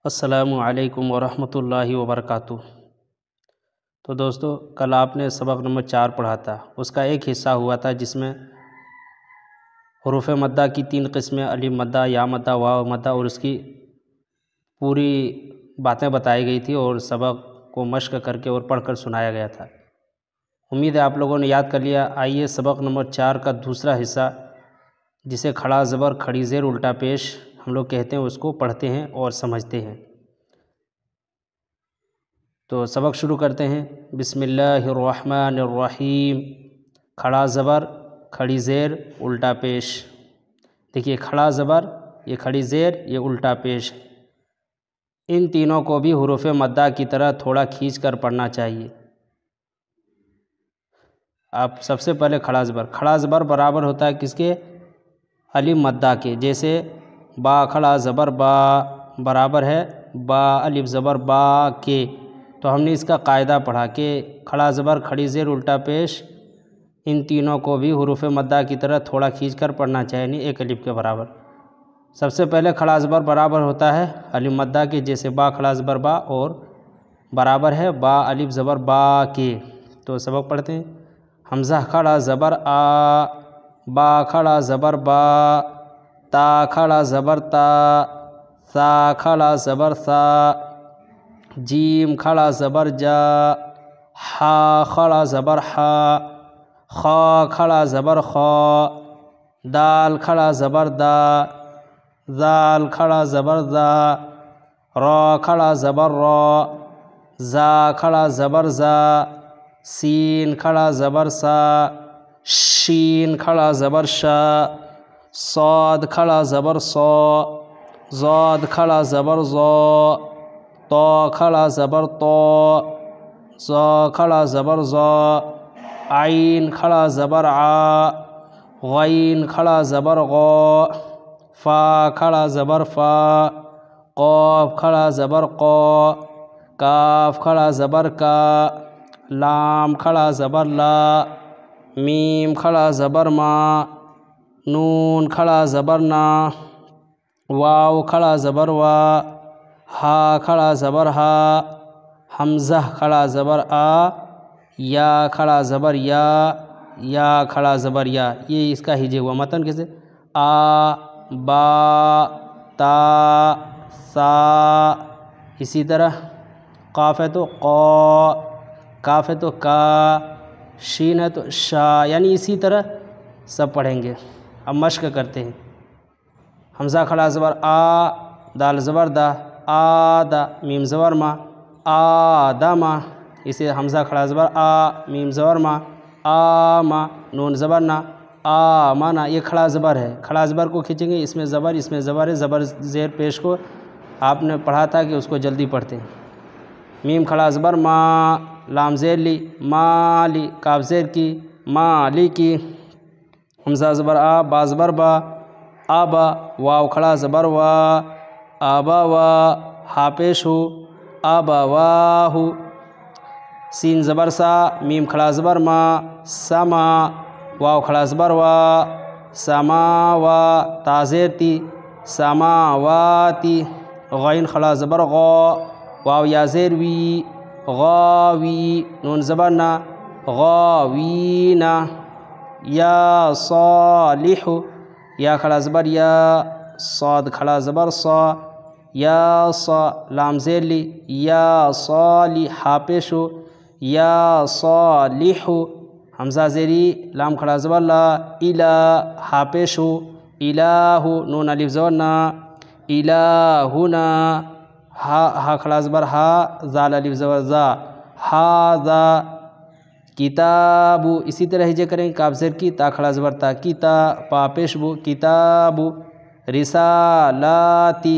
السلام علیکم ورحمۃ اللہ وبرکاتہ۔ تو دوستو، کل آپ نے سبق نمبر 4 پڑھا تھا، اس کا ایک حصہ ہوا تھا جس میں حروف مدہ کی 3 قسمیں، الف مدہ، یا مدہ، واو مدہ، اور اس کی پوری باتیں بتائی گئی تھی اور سبق کو مشق کر کے اور پڑھ کر سنایا گیا تھا۔ امید ہے آپ لوگوں نے یاد کر لیا۔ آئیے سبق نمبر 4 کا دوسرا حصہ، جسے کھڑا زبر کھڑی زیر الٹا پیش ہم لوگ کہتے ہیں، اس کو پڑھتے ہیں اور سمجھتے ہیں۔ تو سبق شروع کرتے ہیں۔ بسم اللہ الرحمن الرحیم۔ کھڑا زبر کھڑی زیر الٹا پیش۔ دیکھیے، کھڑا زبر، یہ کھڑی زیر، یہ الٹا پیش، ان تینوں کو بھی حروف مدہ کی طرح تھوڑا کھینچ کر پڑھنا چاہیے۔ آپ سب سے پہلے کھڑا زبر برابر ہوتا ہے کس کے؟ الف مدہ کے۔ جیسے با کھڑا زبر با برابر ہے با الف زبر با کے۔ تو ہم نے اس کا قاعدہ پڑھا کہ کھڑا زبر کھڑی زیر الٹا پیش، ان تینوں کو بھی حروف مدہ کی طرح تھوڑا کھینچ کر پڑھنا چاہیے، یعنی ایک الف کے برابر۔ سب سے پہلے کھڑا زبر برابر ہوتا ہے الف مدہ کے، جیسے با کھڑا زبر با، اور برابر ہے با الف زبر با کے۔ تو سبق پڑھتے ہیں۔ حمزہ کھڑا زبر آ، با کھڑا زبر با، تا کھڑا زبر تا، ثا کھڑا زبر ثا، جیم کھڑا زبر جا، حا کھڑا زبر حا، خا کھڑا زبر خا، دال کھڑا زبر دا، ذال کھڑا زبر ذا، را کھڑا زبر را، زا کھڑا زبر زا، سین کھڑا زبر سا، شین کھڑا زبر شا، صاد کھڑا زبر صا، ضاد کھڑا زبر ضا، طا کھڑا زبر طا، ظا کھڑا زبر ظا، عین کھڑا زبر عا، غین کھڑا زبر غا، فا کھڑا زبر فا، قاف کھڑا زبر قا، کاف کھڑا زبر کا، لام کھڑا زبر لا، میم کھڑا زبر ما، نون کھڑا زبر نا، واو کھڑا زبر وا، ہا کھڑا زبر ہا، حمزہ کھڑا زبر آ، یا کھڑا زبر یا کھڑا زبر یا۔ یہ اس کا ہجے ہوا متن کیسے؟ آ، با، تا، سا۔ اسی طرح قاف ہے تو قا، کاف ہے تو کا، شین ہے تو شا، یعنی اسی طرح سب پڑھیں گے۔ اب مشق کرتے ہیں۔ حمزہ کھڑا زبر آ، دال زبر دا، آدا، میم زبر ما، آدما۔ اسے حمزہ کھڑا زبر آ، میم زبر ما، آما، نون زبر نا، آمنا۔ یہ کھڑا زبر ہے، کھڑا زبر کو کھینچیں گے، اس میں زبر ہے، زبر زیر پیش کو آپ نے پڑھا تھا کہ اس کو جلدی پڑھتے ہیں۔ میم کھڑا زبر ما، لام زیر لی، مالی، کاف زیر کی، مالی کی۔ حمزہ زبر آ، با زبر با، آبا، واو کھڑا زبر وا، آبا وا، ہا پیش ہو، آبا واہو۔ سین زبر سا، میم کھڑا زبر ما، سما، واو کھڑا زبر وا، سما وا، تا زیر تی، سما واتی۔ غین کھڑا زبر غا، واو یا زیر وی، غاوی، نون زبر نا، غاوینا۔ یا صالح، یا کھڑا زبر یا، صاد کھڑا زبر صا، یا صا، لام زیر لی، یا صالح، ہا پیش ہو، یا صالح۔ حمزہ زیری، لام کھڑا زبر لا، الہ، ہا پیش ہو، الہ، نون الف زبر نا، الہنا۔ ہا کھڑا زبر ہا، زال الف زبر زا، ہاذا۔ کتاب، اسی طرح ہجے کریں، کاف زیر کی، تا کھڑا زبر تا، کتا، پا پیش بو، کتاب۔ رسالاتی،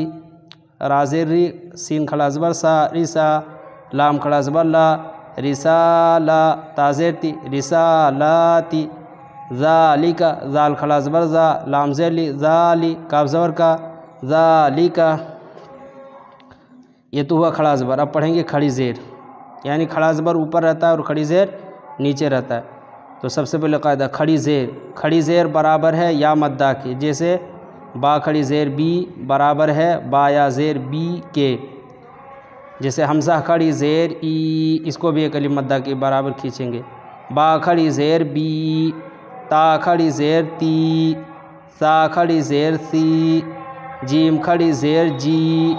را زیر ری، سین کھڑا زبر سا، رسا، لام کھڑا زبر لا، رسالہ، تا زیر تی، رسالاتی۔ ذالک، زال کھڑا زبر زا، لام زیر لی، ذالی، کاف زبر کا، ذالک۔ یہ تو ہوا کھڑا زبر۔ اب پڑھیں گے کھڑی زیر، یعنی کھڑا زبر اوپر رہتا ہے اور کھڑی زیر نیچے رہتا ہے۔ تو سب سے پہلے قاعدہ، کھڑی زیر برابر ہے یا مدہ کے۔ جیسے با کھڑی زیر بی برابر ہے با یا زیر بی کے۔ جیسے حمزہ کھڑی زیر ای، اس کو بھی ایک الف مدہ کے برابر کھینچیں گے. با کھڑی زیر بی، تا کھڑی زیر تی، سا کھڑی زیر سی، جیم کھڑی زیر جی،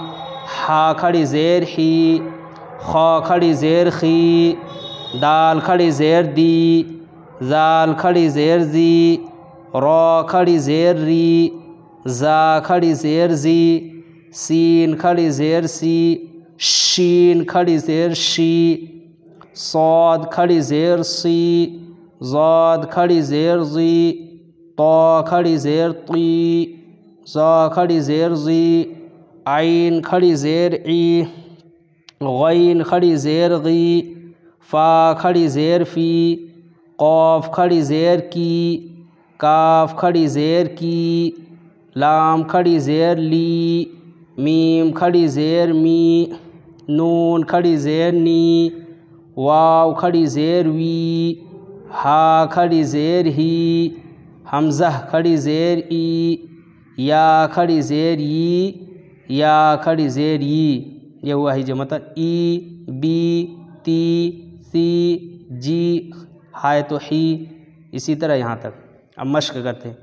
ہا کھڑی زیر ہی، خا کھڑی زیر خی، دال کھڑی زیر دی، زال کھڑی زیر زی، را کھڑی زیر ری، زا کھڑی زیر زی، سین کھڑی زیر سی، شین کھڑی زیر شی، صاد کھڑی زیر سی، زاد کھڑی زیر زی، طا کھڑی زیر طی، زا کھڑی زیر زی، عین کھڑی زیر ای، غین کھڑی زیر غی، فا کھڑی زیر فی، قاف کھڑی زیر کی، کاف کھڑی زیر کی، لام کھڑی زیر لی، میم کھڑی زیر می، نون کھڑی زیر نی، واو کھڑی زیر وی، ہا کھڑی زیر ہی، حمزہ کھڑی زیر ای، یا کھڑی زیر ی، یا کھڑی زیر ی. یہ ہوا ہی جو مطلب ای، بی، تی، سی، جی، ہائے تو ہی. اسی طرح یہاں تک. اب مشق کرتے ہیں.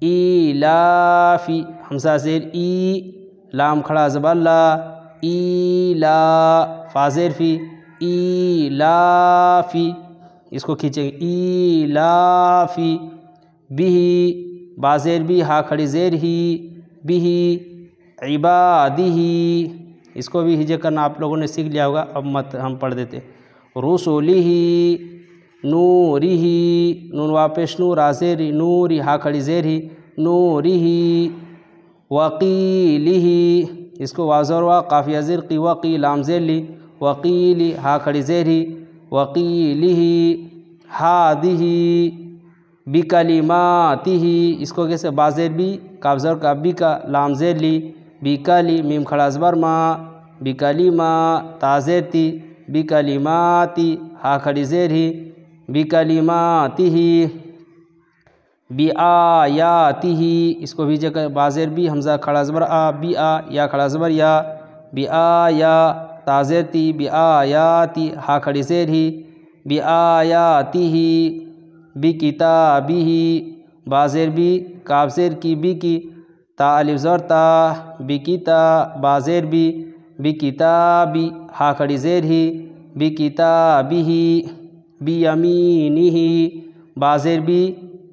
ایلافی، حمزہ زیر ای، لام کھڑا زبر لا، ایلا، فا زیر فی، ایلافی، اس کو کھینچیں گے ایلافی. بھی، با زیر بھی، ہا کھڑی زیر ہی، بھی، عبادی، اس کو بھی ہجے کرنا آپ لوگوں نے سیکھ لیا ہوگا، اب مت ہم پڑھ دیتے. رسولہ، نورہ، نون واپس نور، را زیر نوری، ہا کھڑی زیر ہی، نورہ. وقیلہ، اس کو واو زیر وا، قافیہ زیر قی، وقی، لام زیر لی، وقیلی، ہا کھڑی زیر ہی، وقیلہ. ہادہ، بکلماتہ، اس کو کیسے، با زیر بی، کاف زیر کا بی کا، لام زیر لی، بکلی، میم کھڑا زبر ما، بکلمہ، تا زیر تی، بکلماتی، ہا کھڑی زیر ہی، بکلماتہ. بآیاتہ، اس کو بھی جگہ با زیر بھی، حمزہ کھڑا زبر آ، بی آ، یا کھڑا زبر یا، بآیا، تا زیر تی، بآیاتی، ہا کھڑی زیر ہی، بآیاتہ. بکتابہ، با زیر بھی، کاف زیر کی، بی کی، تا الف زبر تا، بکتا، با زیر بھی، بکتابی، ہا کھڑی زیر ہی، بکتابہ. بیمینہ، با زیر بھی،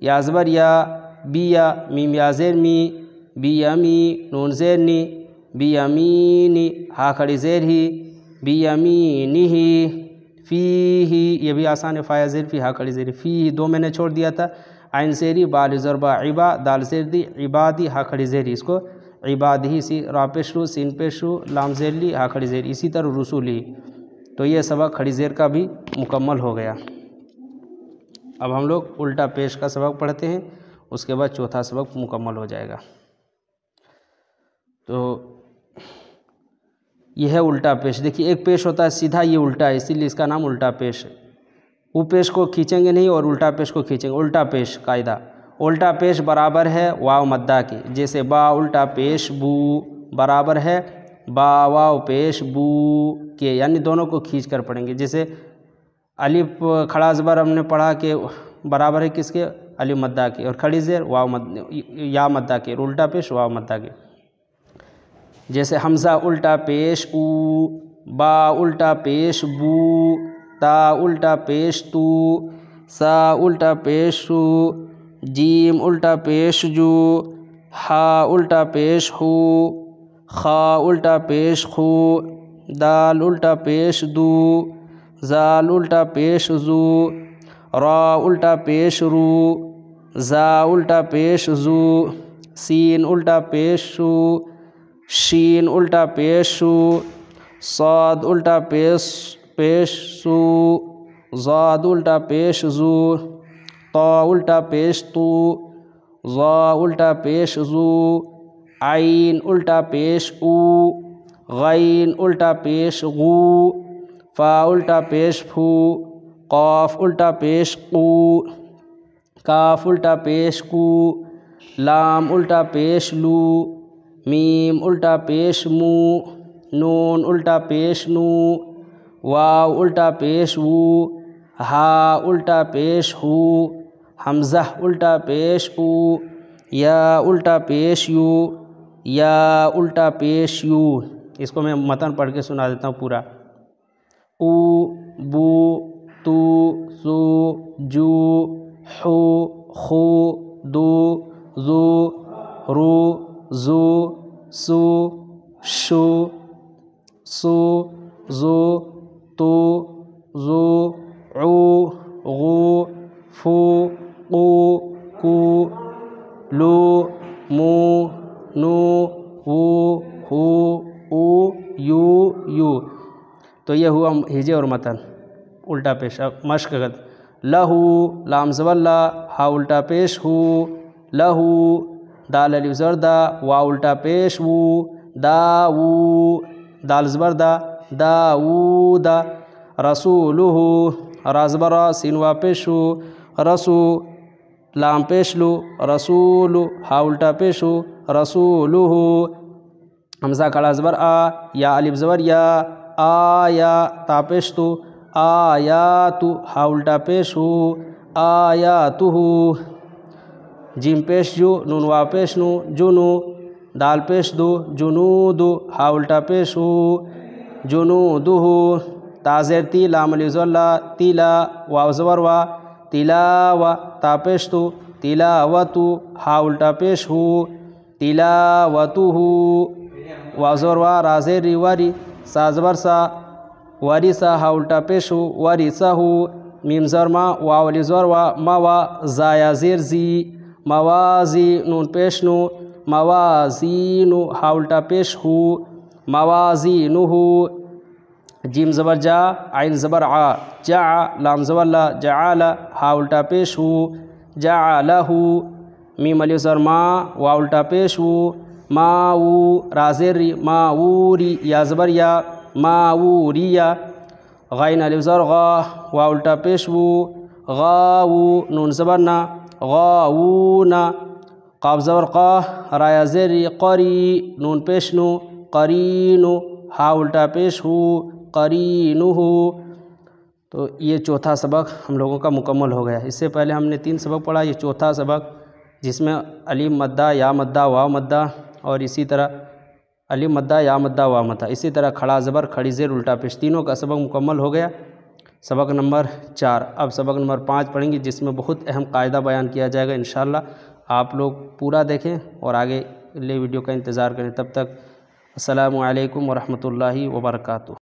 یا زبر یا، بیا، میم یا زیر می، بیمی، نون زیر نی، بیمینی، ہا کھڑی زیر ہی، بیمینہ. فیہ، یہ بھی آسان ہے، فا زیر فی، ہا کھڑی زیر، فیہ دو میں نے چھوڑ دیا تھا، عین زیری، با الف زبر با، عبا، دال زیر دی، عبادی، ہا کھڑی زیر، اس کو عبادی. سی، را پیش رو، سین پیش رو، لام زیر لی، ہا کھڑی زیر. اسی طرح رسولی. تو یہ سبق کھڑی زیر کا بھی مکمل ہو گیا. اب ہم لوگ الٹا پیش کا سبق پڑھتے ہیں، اس کے بعد چوتھا سبق مکمل ہو جائے گا. تو یہ ہے الٹا پیش. دیکھیے ایک پیش ہوتا ہے سیدھا، یہ الٹا ہے، اسی لیے اس کا نام الٹا پیش ہے. وہ پیش کو کھینچیں گے نہیں اور الٹا پیش کو کھینچیں گے. الٹا پیش قاعدہ، الٹا پیش برابر ہے واو مدہ کے. جیسے با الٹا پیش بو برابر ہے با واو پیش بو کے، یعنی دونوں کو کھینچ کر پڑھیں گے. جیسے الف کھڑا زبر ہم نے پڑھا کہ برابر ہے کس کے، الف مدہ کے، اور کھڑی زیر واو یا مدہ کے، اور الٹا پیش واو مدہ کے. جیسے حمزہ الٹا پیش او، با الٹا پیش بو، تا الٹا پیش تو، سا الٹا پیش سو، جیم الٹا پیش جو، ہا الٹا پیش ہو، خا الٹا پیش خو، دال الٹا پیش دو، زال الٹا پیش زو، را الٹا پیش رو، زا الٹا پیش زو، سین الٹا پیش سو، شین الٹا پیش سو، صاد الٹا پیش سو، زاد الٹا پیش زو، طا الٹا پیش تو، ظا الٹا پیش زو، عین الٹا پیش او، غین الٹا پیش غو، فا الٹا پیش فو، قاف الٹا پیش قو، کاف الٹا پیش کو، لام الٹا پیش لو، میم الٹا پیش مو، نون الٹا پیش نو، واو الٹا پیش وو، ہا الٹا پیش ہو، حمزہ الٹا پیش او، یا الٹا پیش یو، یا الٹا پیش یو۔ اس کو میں متن پڑھ کے سنا دیتا ہوں پورا۔ او، بو، تو، سو، جو، حو، خو، دو، زو، رو، زو، سو، شو، سو، زو، تو، زو، عو، غو، فو، قو، کو، لو، مو، نو، وو، ہو، او، یو، یو۔ تو یہ ہوا ہجے اور متن الٹا پیش۔ اب مشق کرتے، لہو، لام زبر لا، ہا الٹا پیش ہو، لہو، دال الف زبر دا، واو الٹا پیش وو، دا وو، دال زبر دا، داودا، رسولہ، را زبر را، سین وا پیش ہو، رسو، لام پیش لو، رسول، ہا الٹا پیش ہو، رسولہ، حمزہ کھڑا زبر آ، یا الف زبر یا، آیا، تا پیش تو، آیاتو، ہا الٹا پیش ہو، آیاتہ، جیم پیش جو، نون وا پیش نو، جنو، دال پیش دو، جنود، ہا الٹا پیش ہو، جنودہ، تا زیر تی، لام الف زبر لا، تیلا، واو زبر وا، تلاوہ، تا پیش تو، تلاوتو، ہا الٹا پیش ہو، تلاوتہ، واو زبر وا، را زیر ری وری، سا زبر سا، ورثہ، ہا الٹا پیش ہو، ورثہ، میم زبر ما، واو الف زبر وا، موا، زایا زیر زی، موازی، نون پیش نو، موازین، ہا الٹا پیش ہو، موازینہ، جیم زبر جا، عین زبر عا، جع، لام زبر لا، جعل، ہا الٹا پیش ہو، جعلہ، میم الف زبر ما، واو الٹا پیش ہو، ماؤ، را زیر ری، ماؤری، یا زبر یا، ماؤریہ، غین الف زبر غا، واو الٹا پیش وو، غاو، نون زبر نا، غاونا، قاف زبر قا، را یا زیر ری، قری، نون پیش نو، قرینو، ہا الٹا پیش ہو، قرینہ۔ تو یہ چوتھا سبق ہم لوگوں کا مکمل ہو گیا۔ اس سے پہلے ہم نے 3 سبق پڑھا، یہ چوتھا سبق جس میں الف مدہ، یا مدہ، واو مدہ، اور اسی طرح الف مدہ، یا مدہ، واو مدہ، اسی طرح کھڑا زبر، کھڑی زیر، الٹا پیش، تینوں کا سبق مکمل ہو گیا۔ سبق نمبر 4۔ اب سبق نمبر 5 پڑھیں گے جس میں بہت اہم قاعدہ بیان کیا جائے گا انشاءاللہ۔ آپ لوگ پورا دیکھیں اور آگے لے ویڈیو کا انتظار کریں۔ تب تک السلام علیکم ورحمۃ اللہ وبرکاتہ۔